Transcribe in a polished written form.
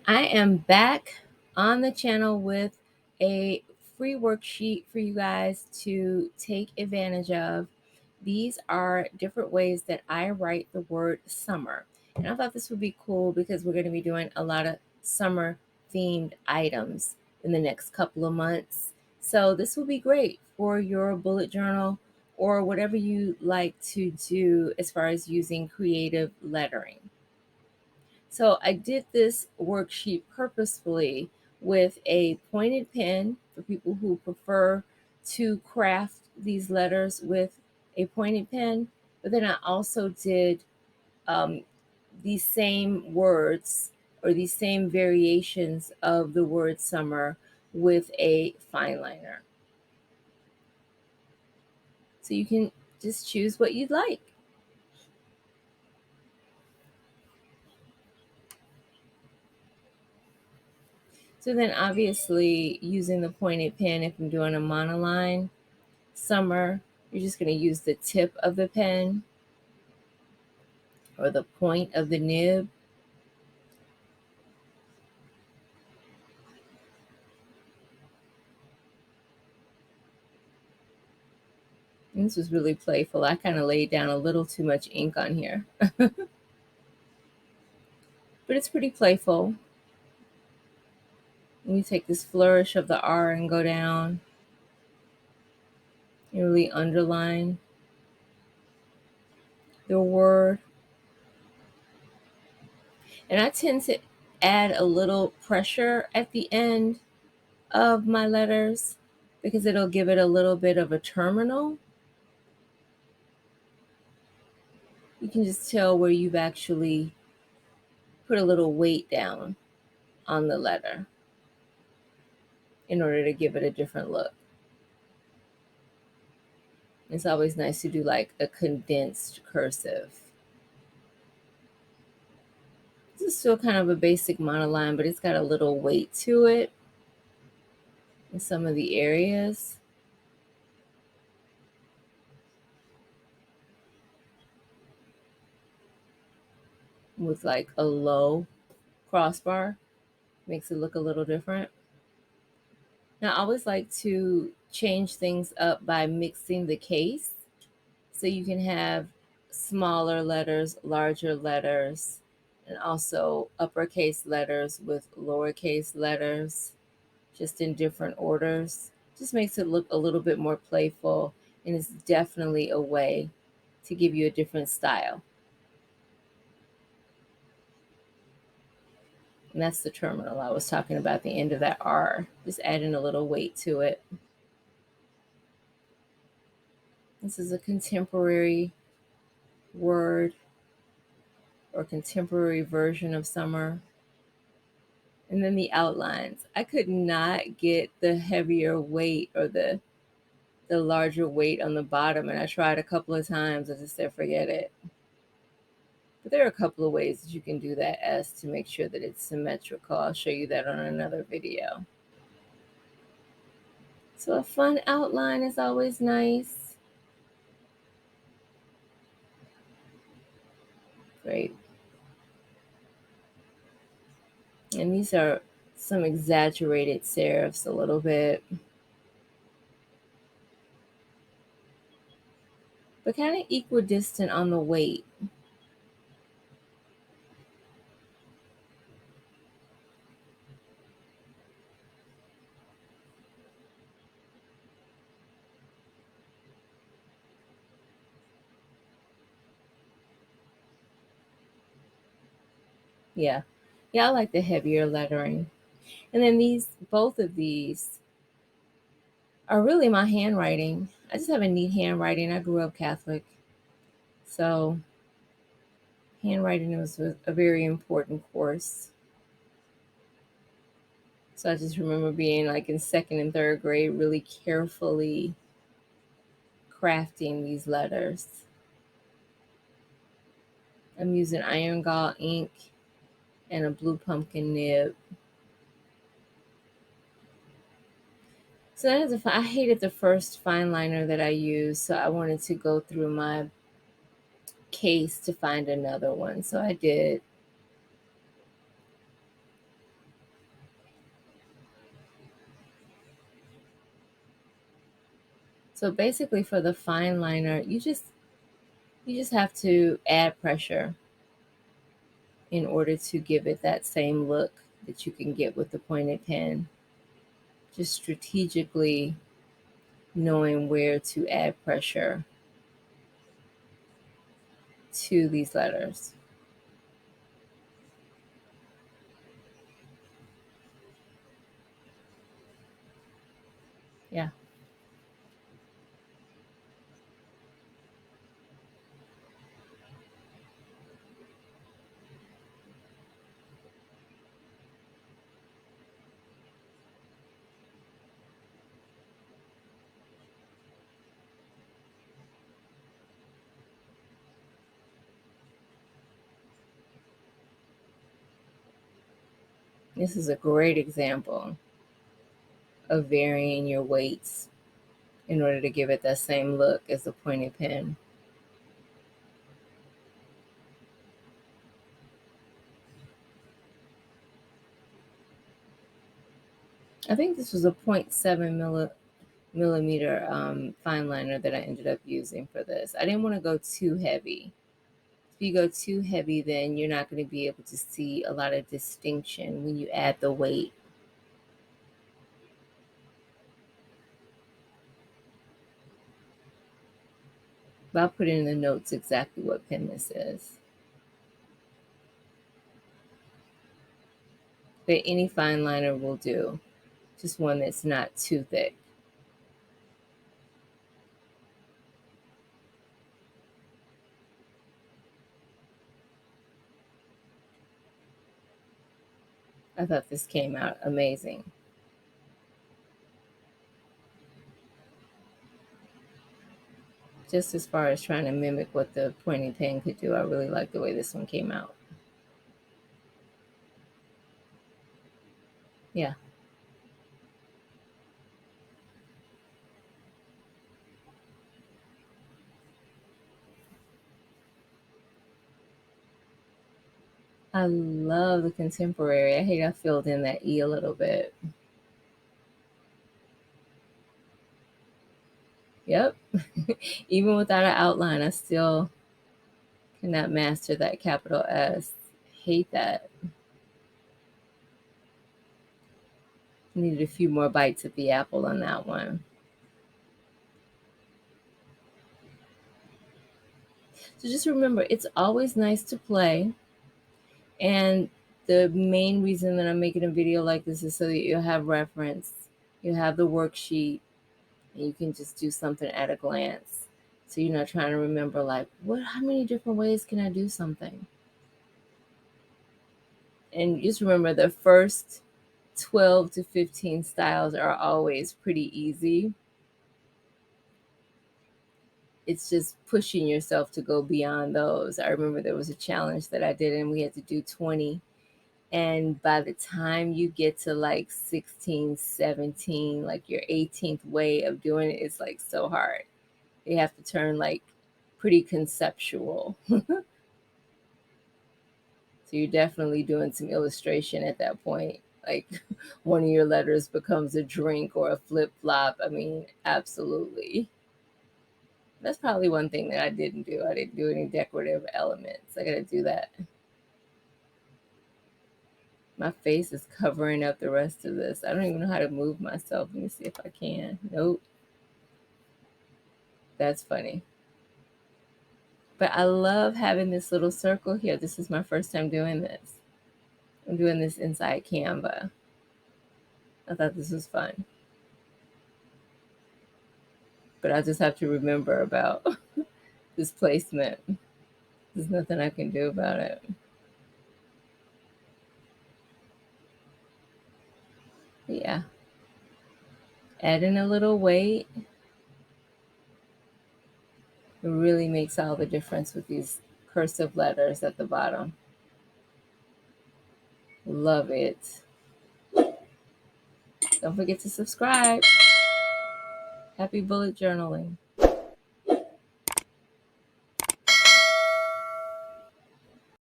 I am back on the channel with a free worksheet for you guys to take advantage of. These are different ways that I write the word summer. And I thought this would be cool because we're going to be doing a lot of summer themed items in the next couple of months. So this will be great for your bullet journal or whatever you like to do as far as using creative lettering. So I did this worksheet purposefully with a pointed pen for people who prefer to craft these letters with a pointed pen. But then I also did um, these same words or these same variations of the word summer with a fine liner. So you can just choose what you'd like. So then obviously using the pointed pen, if I'm doing a monoline, summer, you're just going to use the tip of the pen or the point of the nib. And this was really playful. I kind of laid down a little too much ink on here, but it's pretty playful. And you take this flourish of the R and go down. You really underline the word. And I tend to add a little pressure at the end of my letters because it'll give it a little bit of a terminal. You can just tell where you've actually put a little weight down on the letter in order to give it a different look. It's always nice to do like a condensed cursive. This is still kind of a basic monoline, but it's got a little weight to it in some of the areas. With like a low crossbar, makes it look a little different. Now I always like to change things up by mixing the case. So you can have smaller letters, larger letters, and also uppercase letters with lowercase letters, just in different orders. Just makes it look a little bit more playful, and it's definitely a way to give you a different style. And that's the terminal I was talking about, the end of that R, just adding a little weight to it. This is a contemporary word or contemporary version of summer. And then the outlines. I could not get the heavier weight or the larger weight on the bottom, and I tried a couple of times. I just said, forget it. But there are a couple of ways that you can do that as to make sure that it's symmetrical. I'll show you that on another video. So a fun outline is always nice. Great. And these are some exaggerated serifs a little bit, but kind of equidistant on the weight. Yeah. Yeah, I like the heavier lettering. And then both of these are really my handwriting. I just have a neat handwriting. I grew up Catholic. So handwriting was a very important course. So I just remember being like in second and third grade, really carefully crafting these letters. I'm using iron gall ink and a blue pumpkin nib. So I hated the first fine liner that I used, so I wanted to go through my case to find another one. So I did. So basically for the fine liner, you just have to add pressure in order to give it that same look that you can get with the pointed pen. Just strategically knowing where to add pressure to these letters. Yeah. This is a great example of varying your weights in order to give it that same look as the pointed pen. I think this was a 0.7 millimeter fine liner that I ended up using for this. I didn't want to go too heavy. If you go too heavy, then you're not going to be able to see a lot of distinction when you add the weight. But I'll put in the notes exactly what pen this is. But any fine liner will do, just one that's not too thick. I thought this came out amazing. Just as far as trying to mimic what the pointing pen could do, I really like the way this one came out. Yeah. I love the contemporary. I hate I filled in that E a little bit. Yep. Even without an outline, I still cannot master that capital S. Hate that. Needed a few more bites at the apple on that one. So just remember, it's always nice to play. And the main reason that I'm making a video like this is so that you'll have reference. You have the worksheet, and you can just do something at a glance. So you're not trying to remember like, how many different ways can I do something? And just remember the first 12 to 15 styles are always pretty easy. It's just pushing yourself to go beyond those. I remember there was a challenge that I did and we had to do 20. And by the time you get to like 16, 17, like your 18th way of doing it, it's like so hard. You have to turn like pretty conceptual. So you're definitely doing some illustration at that point. Like one of your letters becomes a drink or a flip flop. I mean, absolutely. That's probably one thing that I didn't do. I didn't do any decorative elements. I gotta do that. My face is covering up the rest of this. I don't even know how to move myself. Let me see if I can. Nope. That's funny. But I love having this little circle here. This is my first time doing this. I'm doing this inside Canva. I thought this was fun. But I just have to remember about this placement. There's nothing I can do about it. But yeah. Adding a little weight, it really makes all the difference with these cursive letters at the bottom. Love it. Don't forget to subscribe. Happy bullet journaling.